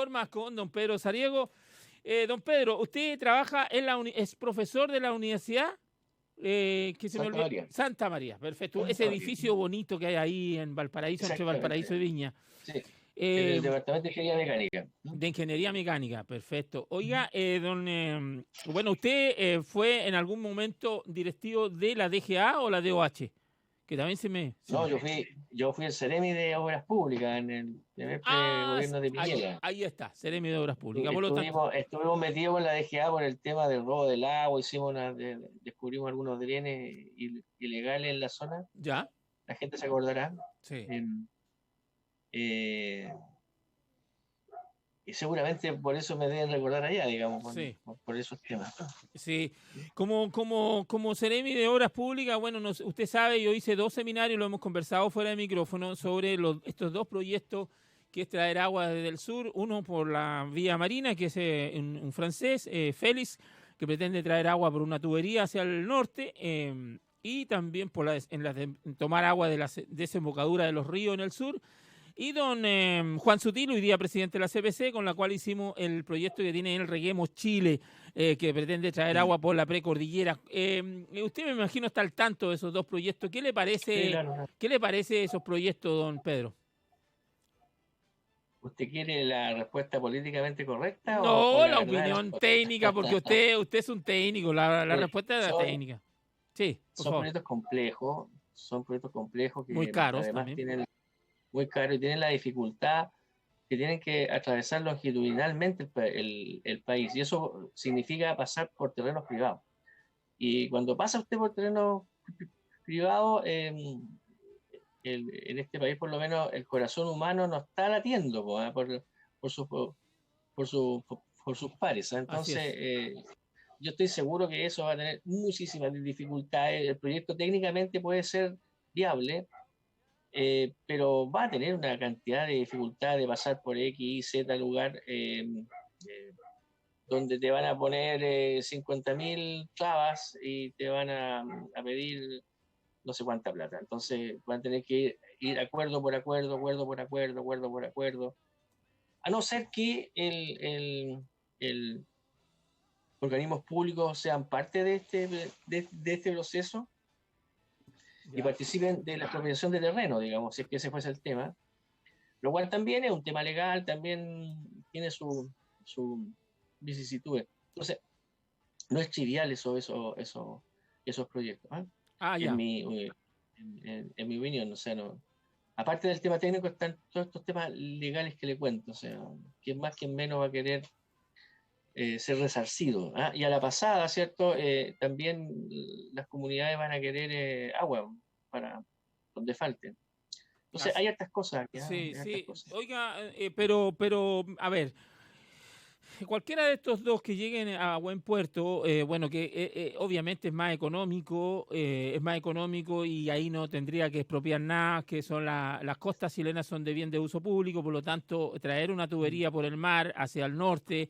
formas con don Pedro Sariego. Don Pedro, usted trabaja es profesor de la universidad Santa María. Santa María, perfecto. Ese Santa María. edificio bonito que hay ahí en Valparaíso, entre Valparaíso y Viña. Sí, en Eh, el Departamento de Ingeniería Mecánica. de Ingeniería Mecánica, perfecto. Oiga, bueno, ¿usted fue en algún momento directivo de la DGA o la DOH? Que también No, yo fui el Ceremi de Obras Públicas en el primer Ah, gobierno de Piñera. ahí está, Seremi de Obras Públicas. Por lo tanto, Estuvimos metidos con la DGA por el tema del robo del agua, descubrimos algunos drenes ilegales en la zona. ya, La gente se acordará. sí. Eh, y seguramente por eso me deben recordar allá, digamos, Sí. por esos temas. Sí, como Seremi de Obras Públicas, bueno, usted sabe, yo hice 2 seminarios, lo hemos conversado fuera de micrófono, sobre estos 2 proyectos, que es traer agua desde el sur, uno por la vía marina, que es un francés, Félix, que pretende traer agua por una tubería hacia el norte, y también por tomar agua de la desembocadura de los ríos en el sur. Y don Juan Sutil, hoy día presidente de la CPC, con la cual hicimos el proyecto que tiene el Reguemos Chile, que pretende traer agua por la precordillera. Usted, me imagino, está al tanto de esos 2 proyectos. ¿Qué le parece, Sí, claro. ¿qué le parece esos proyectos, don Pedro? ¿Usted quiere la respuesta políticamente correcta o No, la la verdad de las opinión cosas? técnica, porque usted es un técnico, la Mire, respuesta es la técnica. Sí, por son favor. proyectos complejos Muy que caros además también. tienen muy caro y tienen la dificultad que tienen que atravesar longitudinalmente el país. Y eso significa pasar por terrenos privados. Y cuando pasa usted por terrenos privados, en este país por lo menos el corazón humano no está latiendo por, su- por, su- por sus pares. Así Entonces, es. yo estoy seguro que eso va a tener muchísimas dificultades. El proyecto técnicamente puede ser viable, pero va a tener una cantidad de dificultades de pasar por X, Y, Z lugar, donde te van a poner 50.000 trabas y te van a pedir no sé cuánta plata. Entonces van a tener que ir acuerdo por acuerdo, acuerdo por acuerdo, acuerdo por acuerdo, a no ser que el organismos públicos sean parte de este proceso y Ya. participen de la expropiación de terreno, digamos, si es que ese fuese el tema. Lo cual también es un tema legal, también tiene su vicisitudes. Entonces, no es trivial esos proyectos, ¿eh? Ah, en, ya. mi, en mi opinión. O sea, no, aparte del tema técnico están todos estos temas legales que le cuento. O sea, quien más, quien menos va a querer ser resarcido. ¿Ah? Y a la pasada, ¿cierto? También las comunidades van a querer agua para donde falte. Entonces, hay hartas cosas aquí, ¿eh? Sí, Hay hartas sí. cosas. Oiga, a ver, cualquiera de estos 2 que lleguen a buen puerto, bueno, que obviamente es más económico y ahí no tendría que expropiar nada, que son las costas chilenas son de bien de uso público, por lo tanto, traer una tubería por el mar hacia el norte,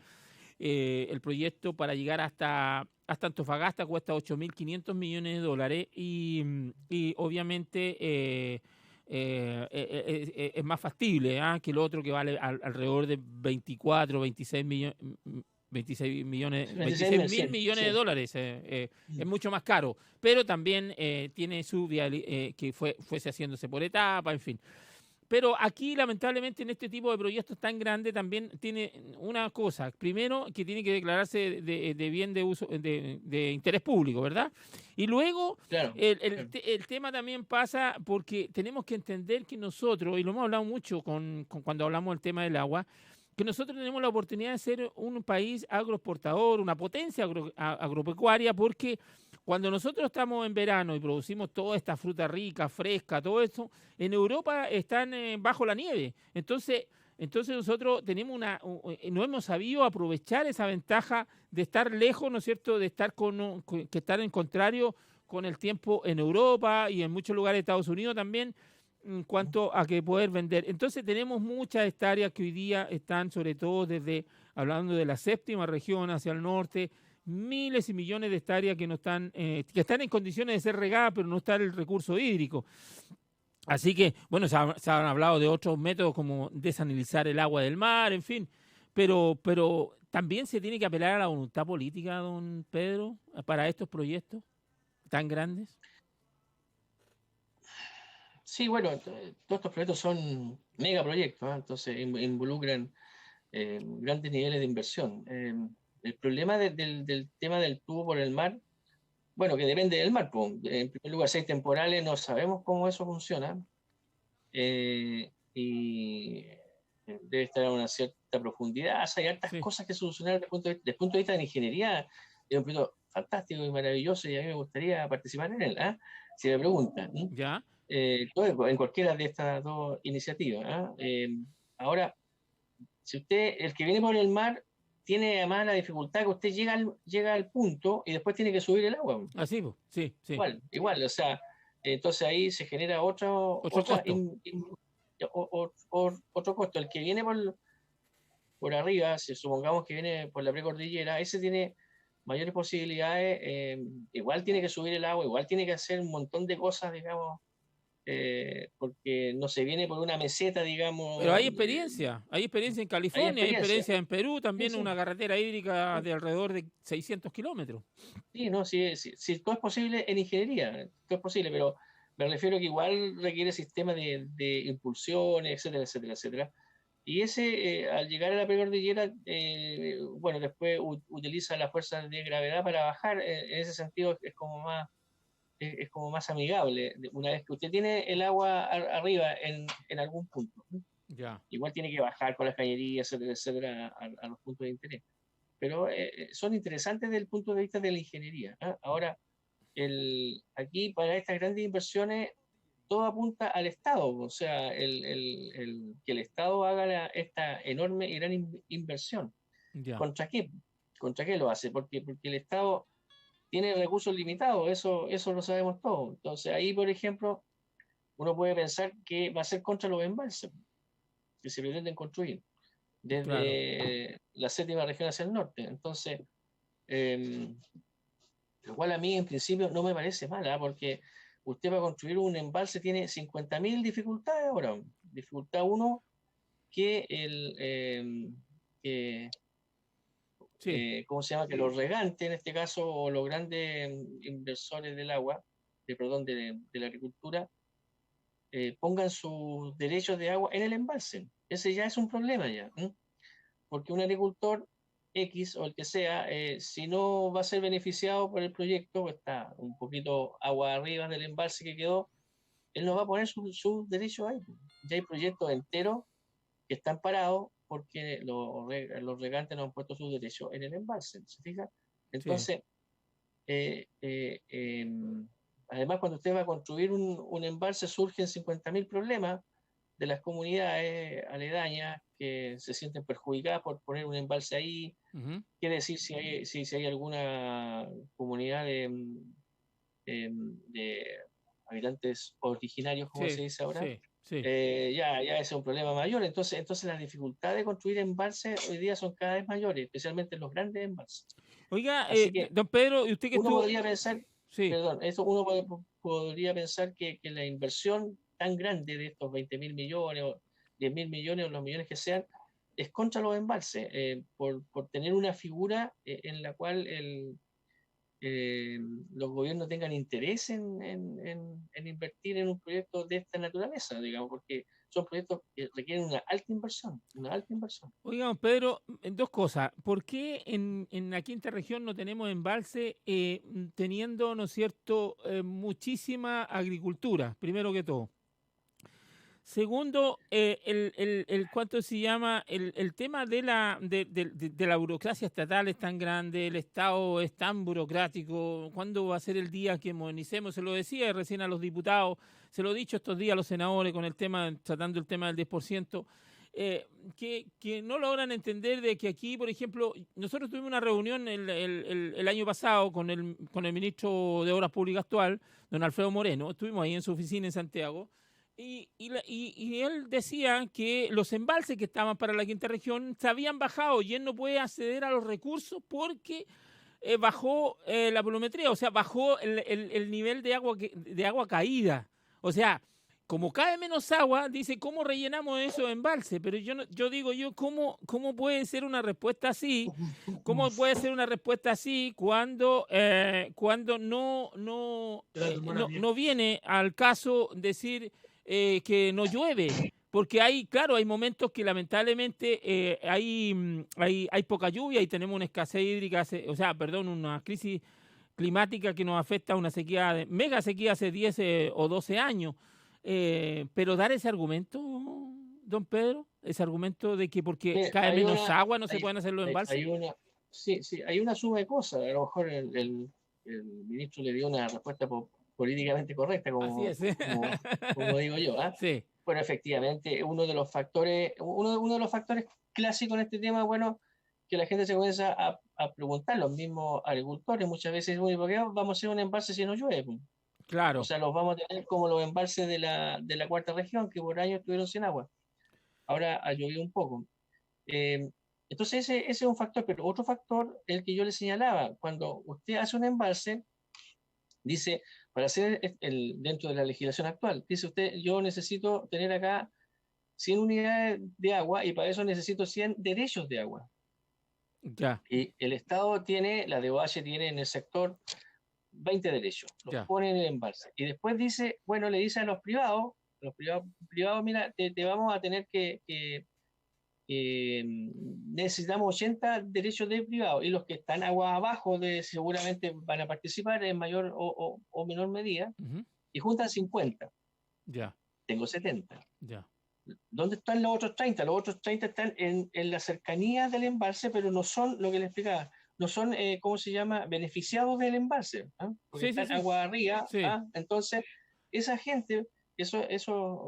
el proyecto para llegar hasta Antofagasta cuesta $8.500 millones y obviamente es más factible que el otro que vale alrededor de 24, 26 millones. 26 millones, 26 mil 26.100, millones de sí. dólares es mucho más caro, pero también tiene su viabilidad, que fuese haciéndose por etapa, en fin. Pero aquí, lamentablemente, en este tipo de proyectos tan grandes, también tiene una cosa. Primero, que tiene que declararse de bien de uso, de interés público, ¿verdad? Y luego, Claro, claro. el tema también pasa porque tenemos que entender que nosotros, y lo hemos hablado mucho cuando hablamos del tema del agua, que nosotros tenemos la oportunidad de ser un país agroexportador, una potencia agropecuaria, porque cuando nosotros estamos en verano y producimos toda esta fruta rica, fresca, todo esto, en Europa están bajo la nieve. Entonces nosotros no hemos sabido aprovechar esa ventaja de estar lejos, ¿no es cierto?, de estar que estar en contrario con el tiempo en Europa y en muchos lugares de Estados Unidos también, en cuanto a que poder vender. Entonces tenemos muchas hectáreas que hoy día están, sobre todo hablando de la séptima región hacia el norte, miles y millones de hectáreas que no están, que están en condiciones de ser regadas, pero no está el recurso hídrico. Así que, bueno, se han hablado de otros métodos como desalinizar el agua del mar, en fin. Pero también se tiene que apelar a la voluntad política, don Pedro, para estos proyectos tan grandes. Sí, bueno, todos estos proyectos son megaproyectos, ¿eh? Entonces involucran grandes niveles de inversión. El problema del tema del tubo por el mar, bueno, que depende del mar. Pues. En primer lugar, si hay temporales, no sabemos cómo eso funciona. Y debe estar a una cierta profundidad. O sea, hay hartas cosas que solucionar desde el punto de vista de la ingeniería. Es un proyecto fantástico y maravilloso y a mí me gustaría participar en él, ¿eh? Si me preguntan. ¿Ya? En cualquiera de estas dos iniciativas. Ahora, si usted, el que viene por el mar, tiene además la dificultad que usted llega al punto y después tiene que subir el agua. Así, pues, sí. Igual, o sea, entonces ahí se genera Otro costo. Otro costo. El que viene por arriba, si supongamos que viene por la precordillera, ese tiene mayores posibilidades, igual tiene que subir el agua, igual tiene que hacer un montón de cosas, digamos, porque no se viene por una meseta, digamos. Pero hay experiencia en California, hay experiencia en Perú, también sí. Una carretera hídrica de alrededor de 600 kilómetros. Sí, no, sí, todo es posible en ingeniería, todo es posible, pero me refiero que igual requiere sistemas de impulsiones, etcétera, etcétera, etcétera. Y ese, al llegar a la precordillera, bueno, después utiliza las fuerzas de gravedad para bajar. En ese sentido es como más amigable. Una vez que usted tiene el agua arriba en algún punto, ¿no? Ya. Igual tiene que bajar con las cañerías, etcétera, etcétera, a los puntos de interés. Pero son interesantes desde el punto de vista de la ingeniería, ¿eh? Ahora, aquí para estas grandes inversiones, todo apunta al Estado, o sea, que el Estado haga esta enorme y gran inversión. Ya. ¿Contra qué? ¿Contra qué lo hace? Porque el Estado tiene recursos limitados, eso lo sabemos todos. Entonces ahí, por ejemplo, uno puede pensar que va a ser contra los embalses que se pretenden construir desde la séptima región hacia el norte. Entonces, lo cual a mí en principio no me parece mala, porque usted para construir un embalse tiene 50.000 dificultades ahora. Dificultad 1, que ¿cómo se llama? Que los regantes, en este caso, o los grandes inversores del agua, de la agricultura, pongan sus derechos de agua en el embalse. Ese ya es un problema ya. Porque un agricultor X o el que sea, si no va a ser beneficiado por el proyecto, está un poquito agua arriba del embalse que quedó, él no va a poner sus derechos ahí. Ya hay proyectos enteros que están parados porque los regantes no han puesto sus derechos en el embalse, ¿se fija? Entonces, además cuando usted va a construir un embalse surgen 50.000 problemas de las comunidades aledañas que se sienten perjudicadas por poner un embalse ahí. Quiere decir si hay alguna comunidad de habitantes originarios, como se dice ahora, ya es un problema mayor. Entonces las dificultades de construir embalses hoy día son cada vez mayores, especialmente en los grandes embalses. Oiga, don Pedro, ¿y usted que uno podría pensar, uno podría pensar que la inversión tan grande de estos 20.000 millones o 10.000 millones o los millones que sean, es contra los embalses, por tener una figura en la cual los gobiernos tengan interés en invertir en un proyecto de esta naturaleza, digamos, porque son proyectos que requieren una alta inversión. Oiga, don Pedro, dos cosas. ¿Por qué en la quinta región no tenemos embalse teniendo, ¿no es cierto?, muchísima agricultura, primero que todo? Segundo, ¿cuánto se llama? El tema de la burocracia estatal es tan grande, el Estado es tan burocrático. ¿Cuándo va a ser el día que modernicemos? Se lo decía recién a los diputados, se lo he dicho estos días a los senadores con tratando el tema del 10%, que no logran entender de que aquí, por ejemplo, nosotros tuvimos una reunión el año pasado con el ministro de Obras Públicas actual, don Alfredo Moreno, estuvimos ahí en su oficina en Santiago. Y él decía que los embalses que estaban para la quinta región se habían bajado y él no puede acceder a los recursos porque bajó la volumetría, o sea, bajó el nivel de agua caída. O sea, como cae menos agua, dice, ¿cómo rellenamos esos embalses? Pero yo digo, ¿cómo puede ser una respuesta así? ¿Cómo puede ser una respuesta así cuando no viene al caso decir que no llueve? Porque claro, hay momentos que lamentablemente hay poca lluvia y tenemos una escasez hídrica, una crisis climática que nos afecta a una sequía, mega sequía hace 10 o 12 años. Pero dar ese argumento, don Pedro, ese argumento de que porque Mira, cae menos agua no se pueden hacer los embalses. sí, hay una suma de cosas. A lo mejor el ministro le dio una respuesta políticamente correcta, Así es. como digo yo. Sí. Bueno, efectivamente, uno de los factores clásicos en este tema, bueno, que la gente se comienza a preguntar, los mismos agricultores muchas veces, "Oye, ¿por qué vamos a hacer un embalse si no llueve?" O Claro. sea, los vamos a tener como los embalses de la cuarta región, que por años estuvieron sin agua. Ahora ha llovido un poco. Eh, entonces ese es un factor, pero otro factor, el que yo le señalaba, cuando usted hace un embalse, dice, para hacer dentro de la legislación actual, dice usted, yo necesito tener acá 100 unidades de agua y para eso necesito 100 derechos de agua. Ya. Y el Estado tiene, la DOH tiene en el sector 20 derechos, los Ya. pone en el embalse. Y después dice, bueno, le dice a los privados, mira, te vamos a tener que necesitamos 80 derechos de privado y los que están agua abajo seguramente van a participar en mayor o menor medida Uh-huh. y juntan 50. Ya. Tengo 70. Ya. ¿Dónde están los otros 30? Los otros 30 están en la cercanía del embalse, pero no son, lo que les explicaba, no son, ¿cómo se llama?, beneficiados del embalse, porque Sí, sí, están sí. agua arriba. Sí. Entonces, esa gente, esos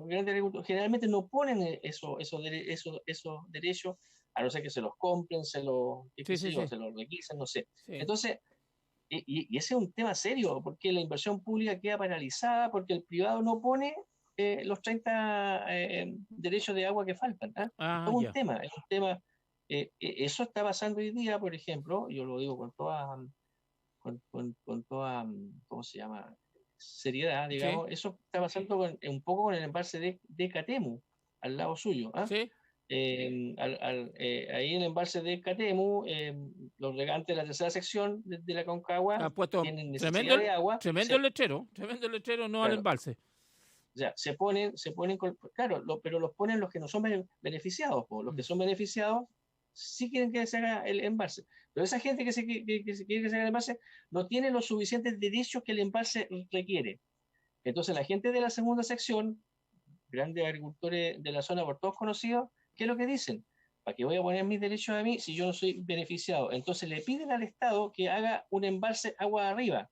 grandes agricultores, generalmente no ponen esos derechos, a no ser que se los compren, se los requisen, no sé. Sí. Entonces, y ese es un tema serio, porque la inversión pública queda paralizada, porque el privado no pone los 30 derechos de agua que faltan. Es todo un Ya. tema, eso está pasando hoy día, por ejemplo, yo lo digo con toda, ¿cómo se llama?, seriedad, Sí. digamos, eso está pasando un poco con el embalse de Catemu, al lado suyo. Sí. Ahí en el embalse de Catemu, los regantes de la tercera sección de la Concagua Ha puesto tienen necesidad de agua. tremendo el lechero, no al Claro, embalse. o sea, se ponen claro, pero los ponen los que no son beneficiados, los que son beneficiados sí quieren que se haga el embalse, pero esa gente que quiere que se haga el embalse no tiene los suficientes derechos que el embalse requiere. Entonces la gente de la segunda sección, grandes agricultores de la zona por todos conocidos, ¿qué es lo que dicen? ¿Para qué voy a poner mis derechos a mí si yo no soy beneficiado? Entonces le piden al Estado que haga un embalse agua arriba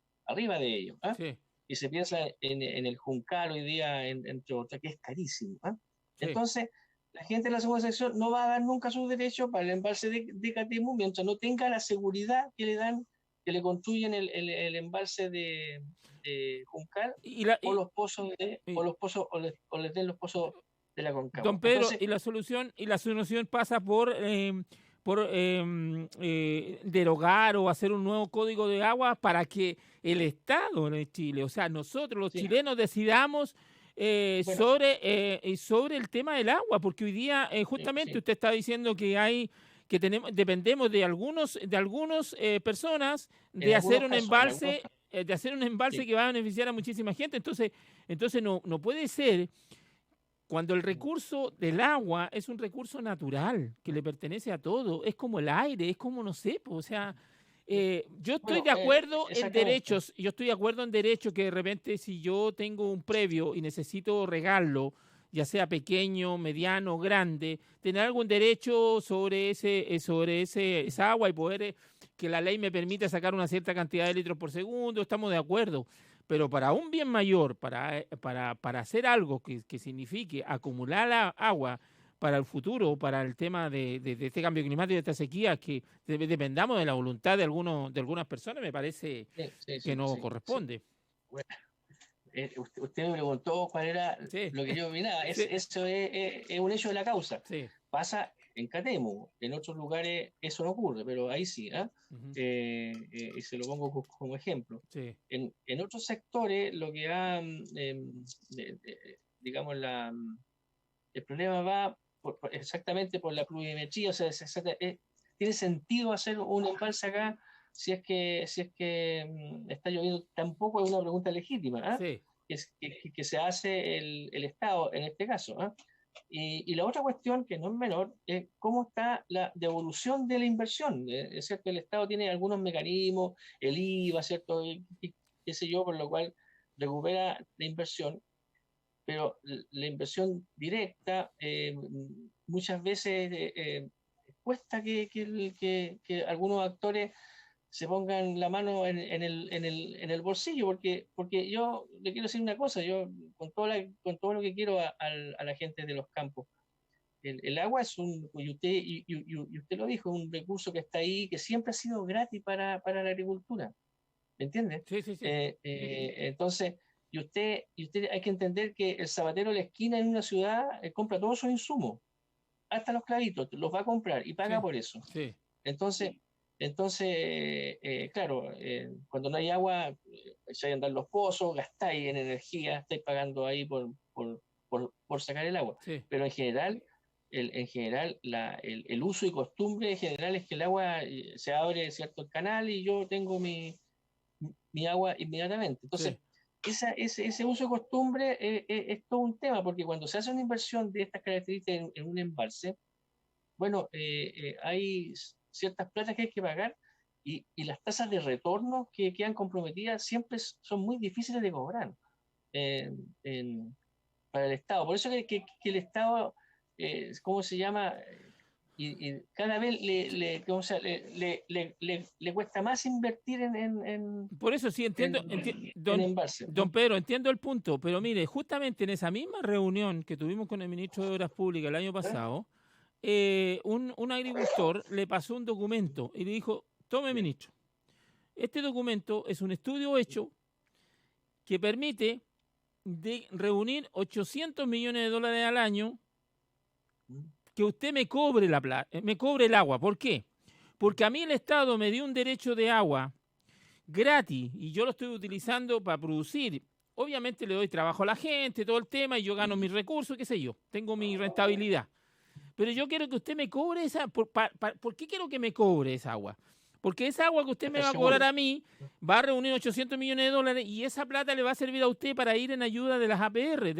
de ellos. Sí. Y se piensa en el Juncal hoy día, entre otras, que es carísimo. Sí. Entonces, la gente de la segunda sección no va a dar nunca sus derechos para el embalse de Catemu mientras no tenga la seguridad que le dan, que le construyen el embalse de Juncal o los pozos o les den los pozos de la Concagua. Don Pedro, Entonces, y la solución pasa por derogar o hacer un nuevo código de agua para que el Estado de Chile, o sea, nosotros los chilenos decidamos sobre el tema del agua, porque hoy día justamente usted está diciendo que dependemos de algunas personas de hacer un embalse que va a beneficiar a muchísima gente. Entonces no puede ser. Cuando el recurso del agua es un recurso natural que le pertenece a todo, es como el aire, es como, no sé, o sea, yo estoy de acuerdo en derechos, que de repente si yo tengo un previo y necesito regarlo, ya sea pequeño, mediano, grande, tener algún derecho sobre esa agua y poder que la ley me permita sacar una cierta cantidad de litros por segundo, estamos de acuerdo. Pero para un bien mayor, para hacer algo que signifique acumular agua para el futuro, para el tema de este cambio climático, de esta sequía, que dependamos de la voluntad de algunas personas, me parece que no corresponde. Bueno, usted me preguntó cuál era lo que yo opinaba. Eso es un hecho de la causa. Sí. Pasa en Catemu, en otros lugares eso no ocurre, pero ahí sí. Uh-huh. Y se lo pongo como ejemplo. Sí. En otros sectores lo que digamos, el problema va exactamente por la pluviometría, o sea, tiene sentido hacer un embalse acá si es que está lloviendo. Tampoco es una pregunta legítima, ¿ah? Sí, Que se hace el Estado en este caso, ¿ah? Y la otra cuestión, que no es menor, es cómo está la devolución de la inversión. Es cierto, el Estado tiene algunos mecanismos, el IVA, ¿cierto? Y qué sé yo, por lo cual recupera la inversión, pero la inversión directa muchas veces cuesta que algunos actores se pongan la mano en el bolsillo, porque yo le quiero decir una cosa, yo con todo lo que quiero a la gente de los campos, el agua es y usted lo dijo, un recurso que está ahí, que siempre ha sido gratis para la agricultura, ¿me entiende? sí, sí, sí. Entonces, y usted hay que entender que el zapatero de la esquina en una ciudad compra todos sus insumos, hasta los clavitos, los va a comprar y paga Sí, por eso. sí, Entonces, claro, cuando no hay agua, echáis a andar los pozos, gastáis en energía, estáis pagando ahí por sacar el agua. sí, Pero en general el uso y costumbre en general es que el agua se abre cierto canal y yo tengo mi agua inmediatamente. Entonces, sí. ese uso y costumbre es todo un tema, porque cuando se hace una inversión de estas características en un embalse, bueno, hay ciertas platas que hay que pagar y las tasas de retorno que quedan comprometidas siempre son muy difíciles de cobrar eh, en- para el Estado. Por eso que el Estado, ¿cómo se llama? Y cada vez ¿cómo se llama? Le cuesta más invertir Por eso sí en, entiendo, en embalse, don ¿no? Pedro, entiendo el punto, pero mire, justamente en esa misma reunión que tuvimos con el ministro de Obras Públicas el año ¿Eh? pasado, un agricultor le pasó un documento y le dijo, tome Ya. ministro, este documento es un estudio hecho que permite de reunir 800 millones de dólares al año ¿Mm? que usted me cobre me cobre el agua. ¿Por qué? Porque a mí el Estado me dio un derecho de agua gratis y yo lo estoy utilizando para producir. Obviamente le doy trabajo a la gente, todo el tema, y yo gano mis recursos, qué sé yo, tengo mi rentabilidad. Pero yo quiero que usted me cobre esa. ¿Por qué quiero que me cobre esa agua? Porque esa agua que usted me Estar va a cobrar seguro. a mí va a reunir 800 millones de dólares y esa plata le va a servir a usted para ir en ayuda de las APR,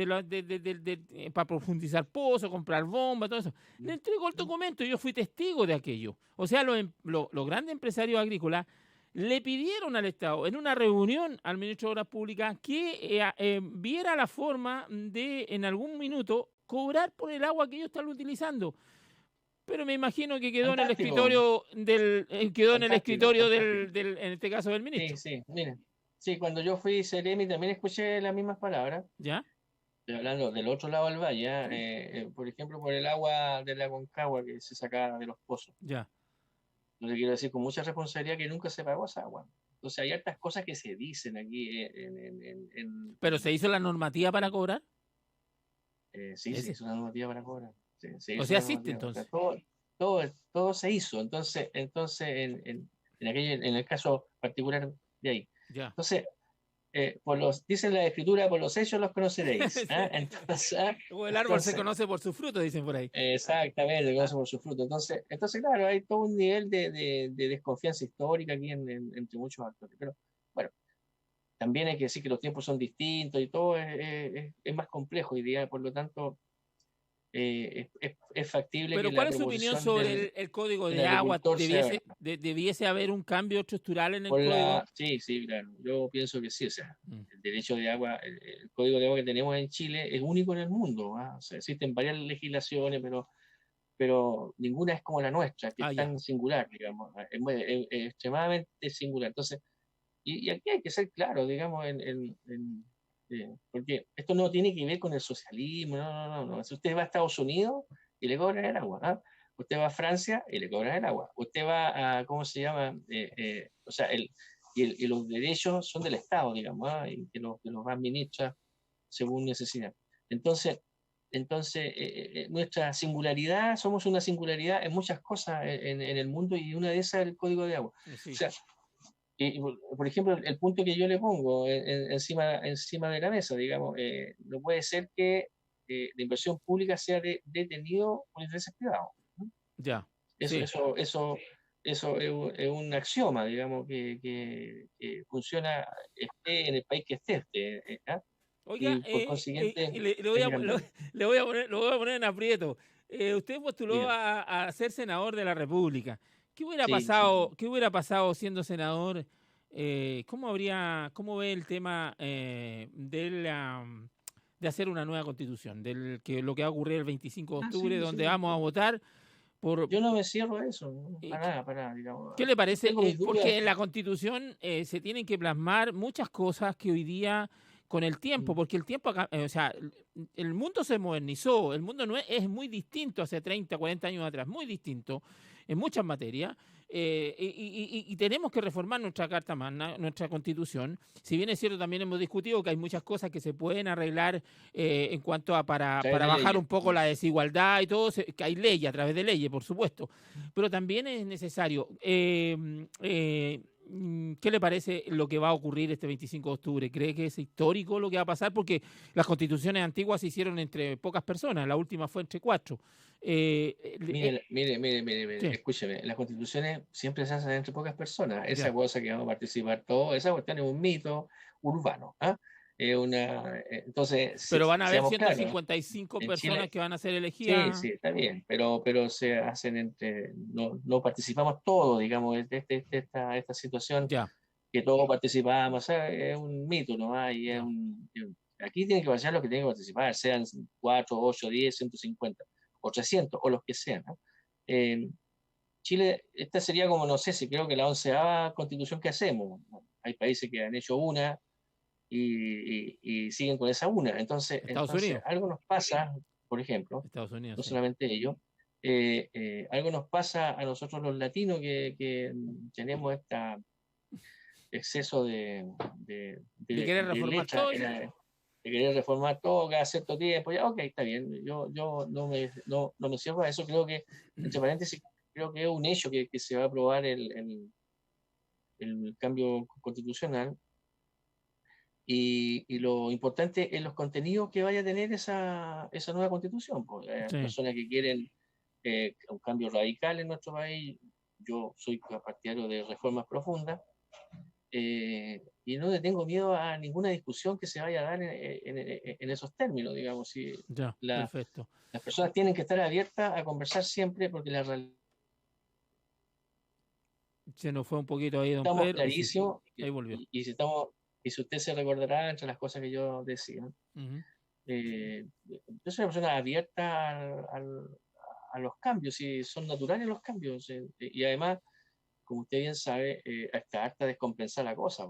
para profundizar pozos, comprar bombas, todo eso. Le entregó el documento y yo fui testigo de aquello. O sea, los grandes empresarios agrícolas le pidieron al Estado en una reunión al ministro de Obras Públicas que viera la forma de en algún minuto cobrar por el agua que ellos están utilizando. Pero me imagino que quedó en el Fantástico, escritorio quedó en el fantástico, escritorio fantástico. en este caso del Sí, ministro. sí, miren. Sí, cuando yo fui Ceremi también escuché las mismas palabras. ¿Ya? Estoy hablando del otro lado del valle, ¿ah? Sí. Por ejemplo, por el agua de la Concagua que se sacaba de los pozos. Ya. Yo le quiero decir con mucha responsabilidad que nunca se pagó esa agua. Entonces hay hartas cosas que se dicen aquí Pero se hizo la normativa para cobrar. sí, se Ese. hizo una normativa para cobrar. Sí, se O hizo sea, una existe normativa. O sea, entonces. todo se hizo. Entonces en el caso particular de ahí. Ya. Entonces, dicen la escritura, por los hechos los conoceréis. ¿Ah? Sí. Entonces, ¿ah? O el árbol se entonces, conoce por su fruto, dicen por ahí. exactamente, conoce por su fruto. Entonces, claro, hay todo un nivel de desconfianza histórica aquí entre muchos actores. Pero bueno, también hay que decir que los tiempos son distintos y todo es más complejo hoy día, por lo tanto, es factible que Pero ¿cuál la es su opinión proposición sobre del, el código del de agua? agricultor sea ¿Debiese haber un cambio estructural en el código? sí, sí, claro, yo pienso que sí, o sea, Mm. el derecho de agua, el código de agua que tenemos en Chile es único en el mundo, ¿ah? O sea, existen varias legislaciones, pero ninguna es como la nuestra, que Ah, es ya. tan singular, digamos, es extremadamente singular. Entonces, y aquí hay que ser claro, digamos, porque esto no tiene que ver con el socialismo, no, no, no, no. Si usted va a Estados Unidos y le cobran el agua, ¿ah? Usted va a Francia y le cobran el agua. Usted va a, ¿cómo se llama? O sea, y los derechos son del Estado, digamos, ¿ah? Y que los administra según necesidad. Entonces, nuestra singularidad, somos una singularidad en muchas cosas en el mundo y una de esas es el código de agua. O Sí. sea, por ejemplo, el punto que yo le pongo encima de la mesa, digamos, no puede ser que la inversión pública sea detenido por intereses privados, ¿no? Ya, Eso, sí. eso, eso, eso es un axioma, digamos, que funciona esté en el país que esté, ¿ah? Oiga, Y por consiguiente le voy hay a, que cambiarlo. lo voy a poner en aprieto. Usted postuló Dígame. a ser senador de la República. Sí, sí, sí. Qué hubiera pasado siendo senador? ¿Cómo ve el tema de hacer una nueva constitución? Lo que va a ocurrir el 25 de Ah, octubre, sí, donde sí. vamos a votar por, Yo no me cierro a eso, ¿no? eh, ¿qué Para nada, digamos. qué le parece? Tengo mis dudas. Porque en la constitución se tienen que plasmar muchas cosas que hoy día con el tiempo, Mm. porque el tiempo, o sea, el mundo se modernizó, el mundo no es muy distinto hace 30, 40 años atrás, muy distinto en muchas materias, y tenemos que reformar nuestra Carta Magna, nuestra Constitución. Si bien es cierto, también hemos discutido que hay muchas cosas que se pueden arreglar en cuanto a Través para de bajar leyes. un poco la desigualdad y todo, que hay leyes, a través de leyes, por supuesto, pero también es necesario. ¿Qué le parece lo que va a ocurrir este 25 de octubre? ¿Cree que es histórico lo que va a pasar? Porque las constituciones antiguas se hicieron entre pocas personas, la última fue entre cuatro. Mire, Sí, escúcheme, las constituciones siempre se hacen entre pocas personas. Esa ya. cosa que vamos a participar todos, esa cuestión es un mito urbano, ¿ah? Entonces, Pero van a haber seamos ciento claros, cincuenta y cinco en personas Chile, que van a ser sí, elegidas. sí, está bien, pero se hacen no participamos todos, digamos, esta situación Ya, que todos participamos, o sea, es un mito, ¿no? ya. Aquí tiene que pasar los que tienen que participar, sean 4, 8, 10, 150 o 300 o los que sean, ¿no? Eh, Chile, esta sería como, no sé si creo que la 11ª constitución que hacemos. ¿No? Hay países que han hecho una y siguen con esa una. Estados Entonces, Unidos. algo nos pasa, por ejemplo, Estados Unidos, no sí. solamente ellos, algo nos pasa a nosotros los latinos que tenemos este exceso De querer de reformar letra, todo eso. de querer reformar todo cada cierto tiempo. Ya, ok, está bien, yo no me cierro a eso. Creo que, entre paréntesis, creo que es un hecho que se va a aprobar el cambio constitucional y lo importante es los contenidos que vaya a tener esa nueva constitución. Pues, Sí. personas que quieren un cambio radical en nuestro país, yo soy partidario de reformas profundas y no le tengo miedo a ninguna discusión que se vaya a dar en esos términos, digamos. Si Ya, la, perfecto. las personas tienen que estar abiertas a conversar siempre porque la realidad Se nos fue un poquito ahí, don estamos Pedro, y sí, clarísimos ahí volvió. y si usted se recordará entre las cosas que yo decía, Ujú. yo soy una persona abierta a los cambios y son naturales los cambios y además como usted bien sabe, está harta descompensar la cosa.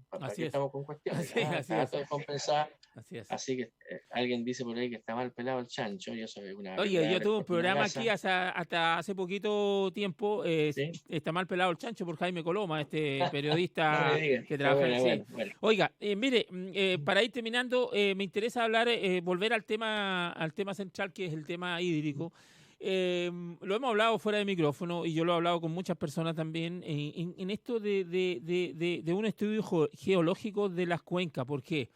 ¿Para Así qué es. estamos con cuestiones? Así, así Está es. harta descompensar. Así es. Así que alguien dice por ahí que está mal pelado el chancho, y eso es una Oye, yo verdadera tuve un cortina programa aquí gasa. hasta hace poquito tiempo, ¿Sí? está mal pelado el chancho por Jaime Coloma, este No me periodista diga. que Qué trabaja en el bueno, sí. bueno, bueno. Oiga, mire, para ir terminando, me interesa hablar, volver al tema central, que es el tema hídrico. Lo hemos hablado fuera de micrófono y yo lo he hablado con muchas personas también en esto de un estudio geológico de las cuencas. ¿Por qué?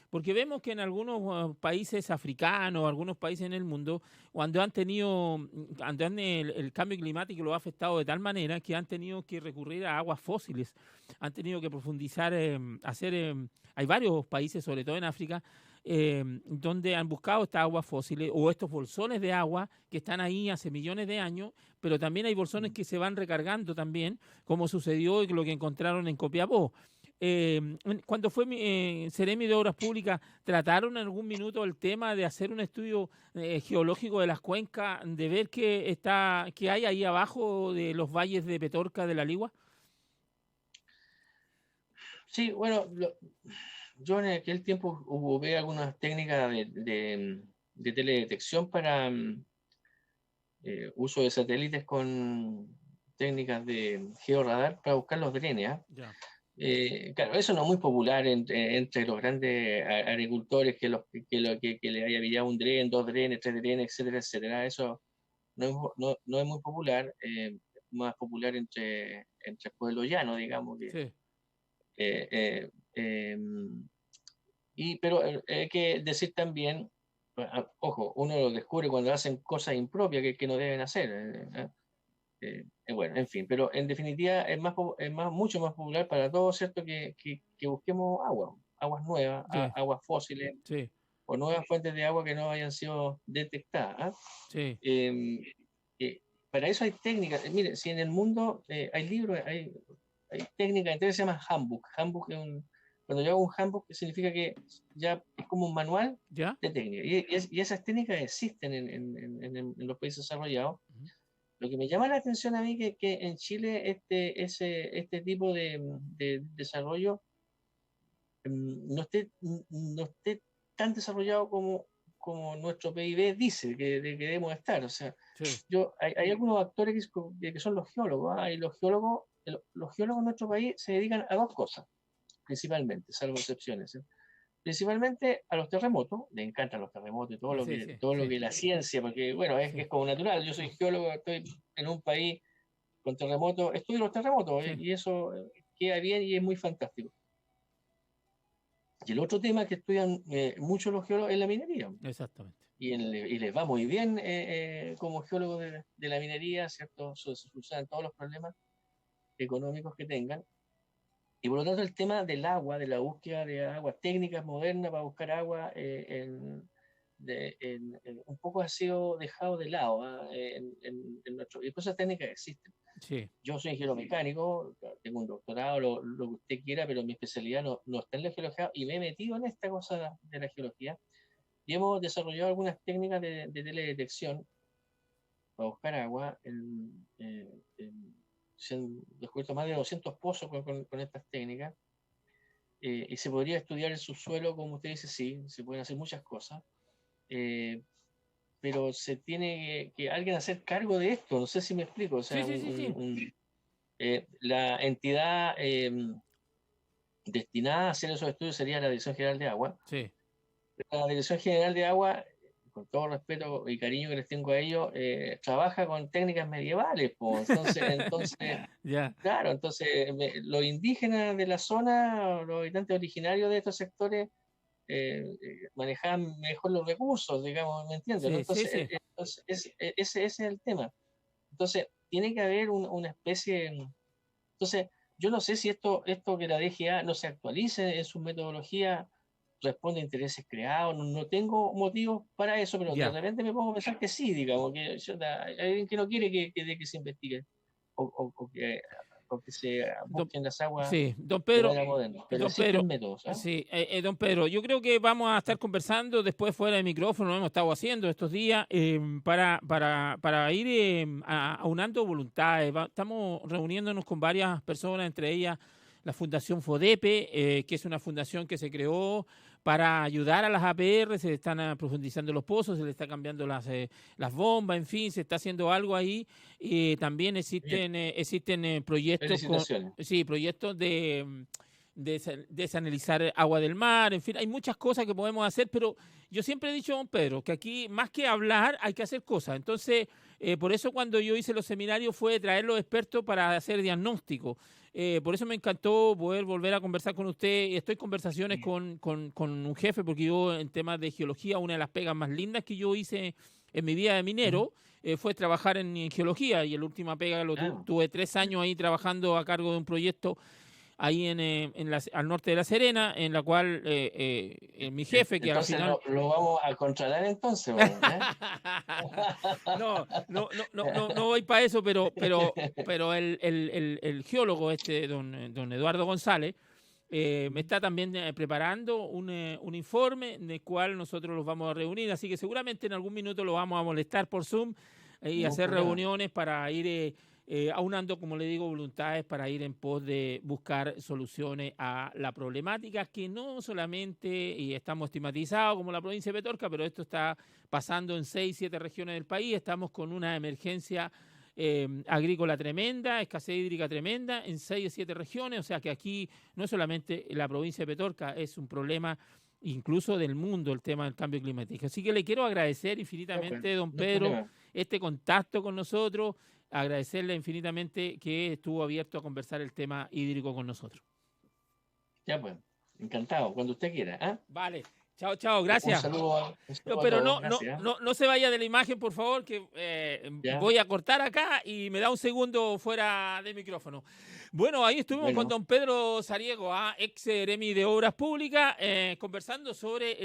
Porque vemos que en algunos países africanos, algunos países en el mundo, cuando han tenido, el cambio climático lo ha afectado de tal manera que han tenido que recurrir a aguas fósiles, han tenido que profundizar, hay varios países, sobre todo en África, donde han buscado estas aguas fósiles o estos bolsones de agua que están ahí hace millones de años, pero también hay bolsones que se van recargando también, como sucedió y lo que encontraron en Copiapó. Cuando fue Seremi de Obras Públicas, ¿trataron en algún minuto el tema de hacer un estudio geológico de las cuencas, de ver qué hay ahí abajo de los valles de Petorca, de la Ligua? Sí, bueno, yo en aquel tiempo ocupé algunas técnicas de teledetección para uso de satélites con técnicas de georradar para buscar los drenes. ¿Ah? Ya. Claro, eso no es muy popular entre los grandes agricultores que le haya pillado un dren, dos drenes, tres drenes, etcétera, etcétera. Eso no es muy popular, más popular entre pueblos llanos, digamos, Sí, Pero hay que decir también, ojo, uno lo descubre cuando hacen cosas impropias que no deben hacer. Bueno, en fin, pero en definitiva mucho más popular para todos, ¿cierto? Que busquemos aguas nuevas, Sí, aguas fósiles sí, o nuevas fuentes de agua que no hayan sido detectadas. ¿Ah? sí, Eh, para eso hay técnicas. Mire, si en el mundo hay libros, hay técnicas, entonces se llama handbook. Handbook cuando yo hago un handbook, significa que ya es como un manual ¿ya? de técnicas. Y esas técnicas existen en los países desarrollados. Ujú. Lo que me llama la atención a mí que en Chile este tipo de desarrollo no esté tan desarrollado como nuestro PIB dice que debemos estar. O sea, Sí, hay algunos actores que son los geólogos, ¿ah? Y los geólogos en nuestro país se dedican a dos cosas, principalmente, salvo excepciones. Principalmente a los terremotos, le encantan los terremotos y sí, sí, todo lo sí, que la ciencia, porque bueno, sí, es como natural. Yo soy geólogo, estoy en un país con terremotos, estudio los terremotos sí, y eso queda bien y es muy fantástico. Y el otro tema que estudian muchos los geólogos es la minería. exactamente. Y les va muy bien como geólogos de la minería, ¿cierto? Se solucionan todos los problemas económicos que tengan. Y por lo tanto el tema del agua, de la búsqueda de agua, técnicas modernas para buscar agua, un poco ha sido dejado de lado. ¿Ah? Y cosas técnicas existen. Sí, Yo soy ingeniero mecánico, tengo un doctorado, lo que usted quiera, pero mi especialidad no está en la geología y me he metido en esta cosa de la geología y hemos desarrollado algunas técnicas de teledetección para buscar agua. Se han descubierto más de 200 pozos con estas técnicas y se podría estudiar el subsuelo, como usted dice, sí, se pueden hacer muchas cosas, eh, pero se tiene que alguien hacer cargo de esto, no sé si me explico, o sí, sea, sí, sí, sí, la entidad destinada a hacer esos estudios sería la Dirección General de Agua. sí. La Dirección General de Agua, con todo respeto y cariño que les tengo a ellos, trabaja con técnicas medievales. Pues. Ya, Claro, entonces los indígenas de la zona, los habitantes originarios de estos sectores, manejaban mejor los recursos, digamos, ¿me entiendes? ¿No? sí, sí, sí. Ese es el tema. Entonces, tiene que haber una especie. Entonces, yo no sé si esto que la DGA no se actualice en su metodología, responde a intereses creados, no tengo motivos para eso, pero de Ya. repente me pongo a pensar que sí, digamos, hay alguien que no quiere que se investigue o que se Don, busquen las aguas sí, don de Pedro, manera moderna, pero don existen Pedro, métodos. ¿Ah? sí, don Pedro, yo creo que vamos a estar conversando después fuera de micrófono, lo hemos estado haciendo estos días, para ir aunando voluntades. Estamos reuniéndonos con varias personas, entre ellas la Fundación FODEPE, que es una fundación que se creó para ayudar a las APR, se le están profundizando los pozos, se le está cambiando las bombas, en fin, se está haciendo algo ahí. También Bien, existen proyectos felicitaciones. sí, proyectos de desanalizar agua del mar, en fin, hay muchas cosas que podemos hacer, pero yo siempre he dicho, don Pedro, que aquí más que hablar hay que hacer cosas. Entonces, por eso cuando yo hice los seminarios fue traer los expertos para hacer diagnóstico. Por eso me encantó poder volver a conversar con usted. Estoy en conversaciones con un jefe, porque yo en temas de geología, una de las pegas más lindas que yo hice en mi vida de ¿Mm? minero fue trabajar en geología, y la última pega Ah, tuve 3 años ahí trabajando a cargo de un proyecto ahí al norte de La Serena, en la cual mi jefe, que al entonces final... lo vamos a controlar entonces, bueno, ¿eh? No voy para eso, pero el geólogo don Eduardo González, me está también preparando un informe en el cual nosotros los vamos a reunir, así que seguramente en algún minuto lo vamos a molestar por Zoom y Ningún hacer problema. reuniones para ir aunando, como le digo, voluntades para ir en pos de buscar soluciones a la problemática que no solamente y estamos estigmatizados como la provincia de Petorca, pero esto está pasando en 6, 7 regiones del país. Estamos con una emergencia agrícola tremenda, escasez hídrica tremenda en 6 o 7 regiones, o sea que aquí no solamente la provincia de Petorca es un problema incluso del mundo el tema del cambio climático. Así que le quiero agradecer No, pues, infinitamente, don no hay Pedro, problema. este contacto con nosotros, agradecerle infinitamente que estuvo abierto a conversar el tema hídrico con nosotros. Ya pues, encantado, cuando usted quiera. ¿Ah? Vale. Chao, chao, Un gracias. saludo, un saludo a Pero todos, gracias. no se vaya de la imagen, por favor, que Ya, voy a cortar acá y me da un segundo fuera de micrófono. Bueno, ahí estuvimos con bueno, don Pedro Sariego, ex Seremi de Obras Públicas, conversando sobre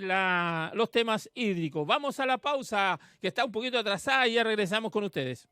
los temas hídricos. Vamos a la pausa, que está un poquito atrasada, y ya regresamos con ustedes.